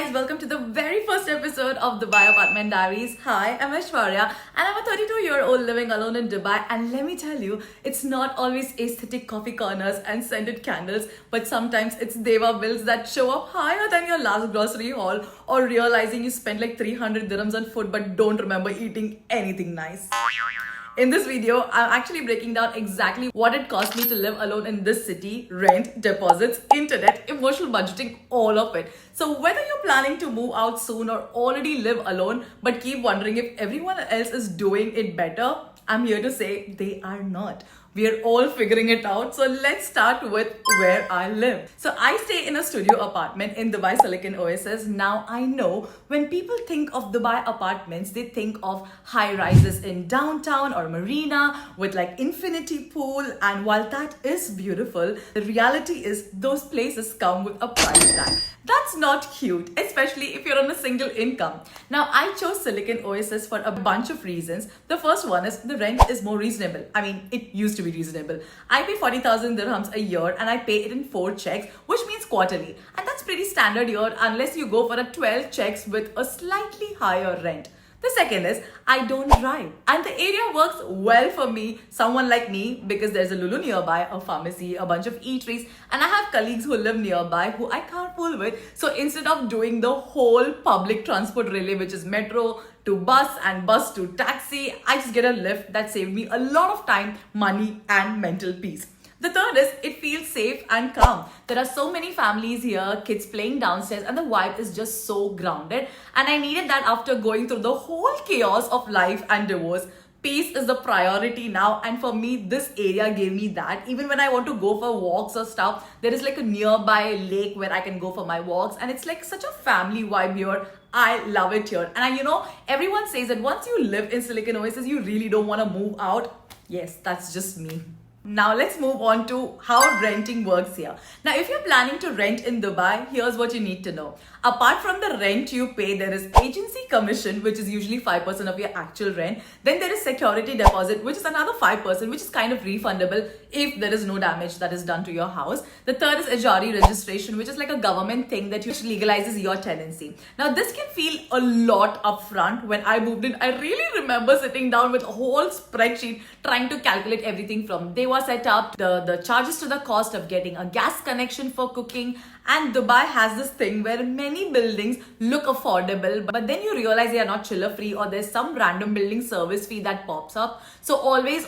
guys, welcome to the very first episode of Dubai Apartment Diaries. Hi, I'm Aishwarya and I'm a 32-year-old living alone in Dubai, and let me tell you, it's not always aesthetic coffee corners and scented candles, but sometimes it's Deva bills that show up higher than your last grocery haul, or realizing you spent like 300 dirhams on food but don't remember eating anything nice. In this video, I'm actually breaking down exactly what it cost me to live alone in this city: rent, deposits, internet, emotional budgeting, all of it. So whether you're planning to move out soon or already live alone but keep wondering if everyone else is doing it better, I'm here to say they are not. We are all figuring it out. So let's start with where I live. So I stay in a studio apartment in Dubai Silicon Oasis. Now I know when people think of Dubai apartments, they think of high rises in downtown or marina with like infinity pool. And while that is beautiful, the reality is those places come with a price tag. That's not cute, especially if you're on a single income. Now, I chose Silicon Oasis for a bunch of reasons. The first one is the rent is more reasonable. I mean, it used to be reasonable. I pay 40,000 dirhams a year and I pay it in 4 checks, which means quarterly. And that's pretty standard here unless you go for a 12 checks with a slightly higher rent. The second is I don't drive, and the area works well for me, someone like me, because there's a Lulu nearby, a pharmacy, a bunch of eateries, and I have colleagues who live nearby who I carpool with. So instead of doing the whole public transport relay, which is metro to bus and bus to taxi, I just get a lift that saved me a lot of time, money, and mental peace. The third is it feels safe and calm. There are so many families here, kids playing downstairs, and the vibe is just so grounded. And I needed that after going through the whole chaos of life and divorce. Peace is the priority now, and for me, this area gave me that. Even when I want to go for walks or stuff, there is like a nearby lake where I can go for my walks, and it's like such a family vibe here. I love it here. And everyone says that once you live in Silicon Oasis, you really don't want to move out. Yes, that's just me. Now let's move on to how renting works here. Now, if you're planning to rent in Dubai, here's what you need to know. Apart from the rent you pay, there is agency commission, which is usually 5% of your actual rent. Then there is security deposit, which is another 5%, which is kind of refundable if there is no damage that is done to your house. The third is Ajari registration, which is like a government thing that legalizes your tenancy. Now, this can feel a lot upfront. When I moved in, I really remember sitting down with a whole spreadsheet trying to calculate everything from Dewa setup, the charges to the cost of getting a gas connection for cooking. And Dubai has this thing where many buildings look affordable, but then you realize they are not chiller free, or there's some random building service fee that pops up. So always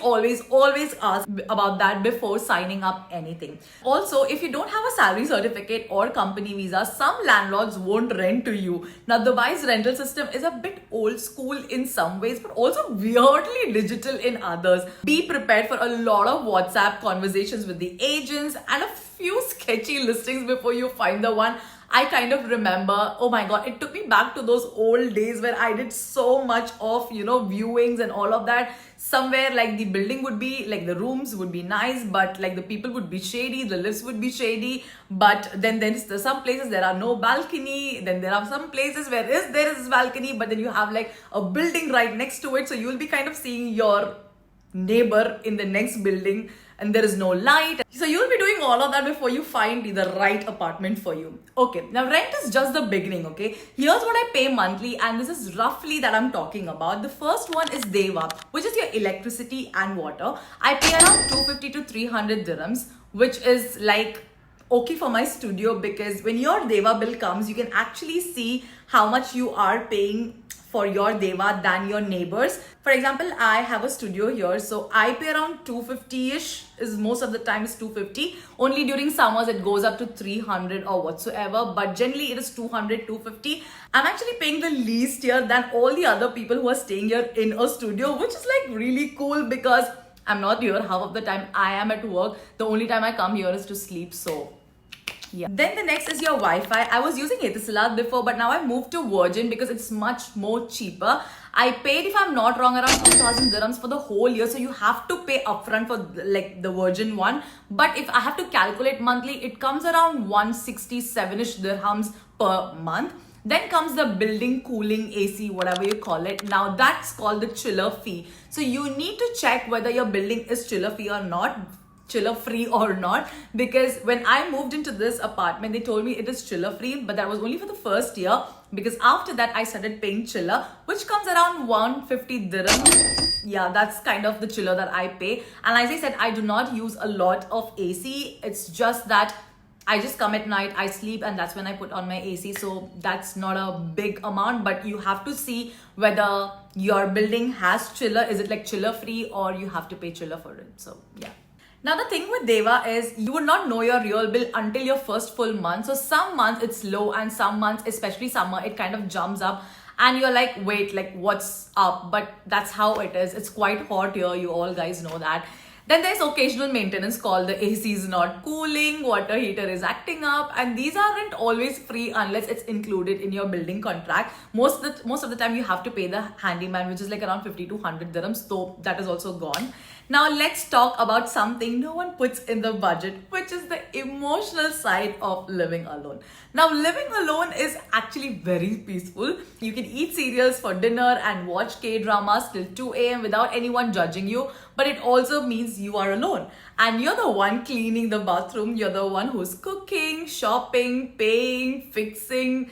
ask about that before signing up anything. Also, if you don't have a salary certificate or company visa, some landlords won't rent to you. Now, Dubai's rental system is a bit old school in some ways, but also weirdly digital in others. Be prepared for a lot of WhatsApp conversations with the agents and a few sketchy listings before you find the one. I kind of remember, oh my god, it took me back to those old days where I did so much of, viewings and all of that. Somewhere like the building would be, like the rooms would be nice, but like the people would be shady, the lifts would be shady. But then there's some places there are no balcony. Then there are some places where there is balcony, but then you have like a building right next to it. So you will be kind of seeing your neighbor in the next building, and there is no light. So you'll be doing all of that before you find the right apartment for you. Okay, now rent is just the beginning, okay? Here's what I pay monthly, and this is roughly that I'm talking about. The first one is Deva, which is your electricity and water. I pay around 250 to 300 dirhams, which is like okay for my studio, because when your Deva bill comes, you can actually see how much you are paying for your Deva than your neighbors. For example, I have a studio here, so I pay around 250-ish, is most of the time is 250. Only during summers it goes up to 300 or whatsoever, but generally it is 200, 250. I'm actually paying the least here than all the other people who are staying here in a studio, which is like really cool because I'm not here half of the time. I am at work. The only time I come here is to sleep, so yeah. Then the next is your Wi-Fi. I was using Etisalat before, but now I moved to Virgin because it's much more cheaper. I paid, if I'm not wrong, around 2,000 dirhams for the whole year. So you have to pay upfront for like the Virgin one. But if I have to calculate monthly, it comes around 167-ish dirhams per month. Then comes the building cooling AC, whatever you call it. Now that's called the chiller fee. So you need to check whether your building is chiller fee or not. chiller free or not, because when I moved into this apartment, they told me it is chiller free, but that was only for the first year, because after that I started paying chiller, which comes around 150 dirham. Yeah, that's kind of the chiller that I pay. And as I said, I do not use a lot of AC. It's just that I just come at night, I sleep, and that's when I put on my AC. So that's not a big amount, but you have to see whether your building has chiller. Is it like chiller free, or you have to pay chiller for it? So yeah. Now the thing with Deva is you would not know your real bill until your first full month. So some months it's low, and some months, especially summer, it kind of jumps up. And you're like, wait, like what's up? But that's how it is. It's quite hot here. You all guys know that. Then there's occasional maintenance called the AC is not cooling, water heater is acting up, and these aren't always free unless it's included in your building contract. Most of the time you have to pay the handyman, which is like around 50 to 100 dirhams, so that is also gone. Now let's talk about something no one puts in the budget, which is the emotional side of living alone. Now living alone is actually very peaceful. You can eat cereals for dinner and watch K-dramas till 2 a.m. without anyone judging you, but it also means you are alone. And you're the one cleaning the bathroom, you're the one who's cooking, shopping, paying, fixing,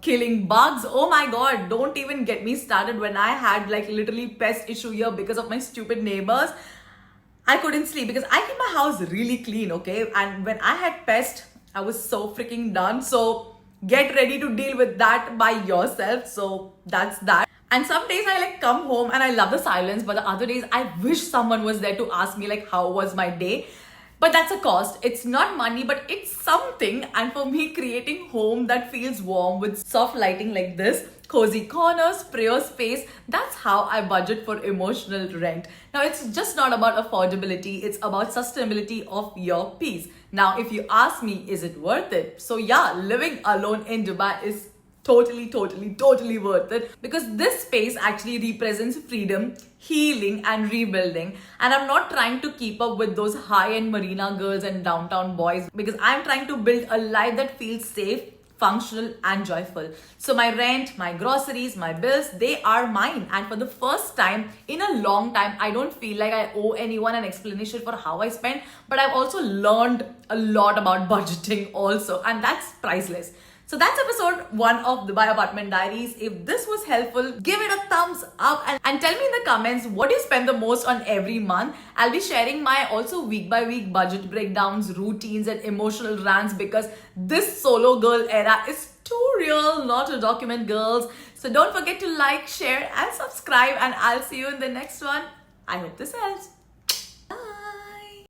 killing bugs. Oh my god, don't even get me started. When I had like literally pest issue here because of my stupid neighbors, I couldn't sleep because I keep my house really clean, okay? And when I had pest, I was so freaking done. So get ready to deal with that by yourself. So that's that. And some days I like come home and I love the silence, but the other days I wish someone was there to ask me like how was my day. But that's a cost. It's not money, but it's something. And for me, creating home that feels warm with soft lighting like this, cozy corners, prayer space, that's how I budget for emotional rent. Now, it's just not about affordability. It's about sustainability of your peace. Now, if you ask me, is it worth it? So yeah, living alone in Dubai is totally worth it, because this space actually represents freedom, healing and rebuilding. And I'm not trying to keep up with those high-end marina girls and downtown boys, because I'm trying to build a life that feels safe, functional and joyful. So my rent, my groceries, my bills, they are mine. And for the first time in a long time, I don't feel like I owe anyone an explanation for how I spend. But I've also learned a lot about budgeting also, and that's priceless. So that's episode 1 of Dubai Apartment Diaries. If this was helpful, give it a thumbs up and tell me in the comments what you spend the most on every month. I'll be sharing my also week by week budget breakdowns, routines and emotional rants, because this solo girl era is too real not to document, girls. So don't forget to like, share and subscribe, and I'll see you in the next one. I hope this helps.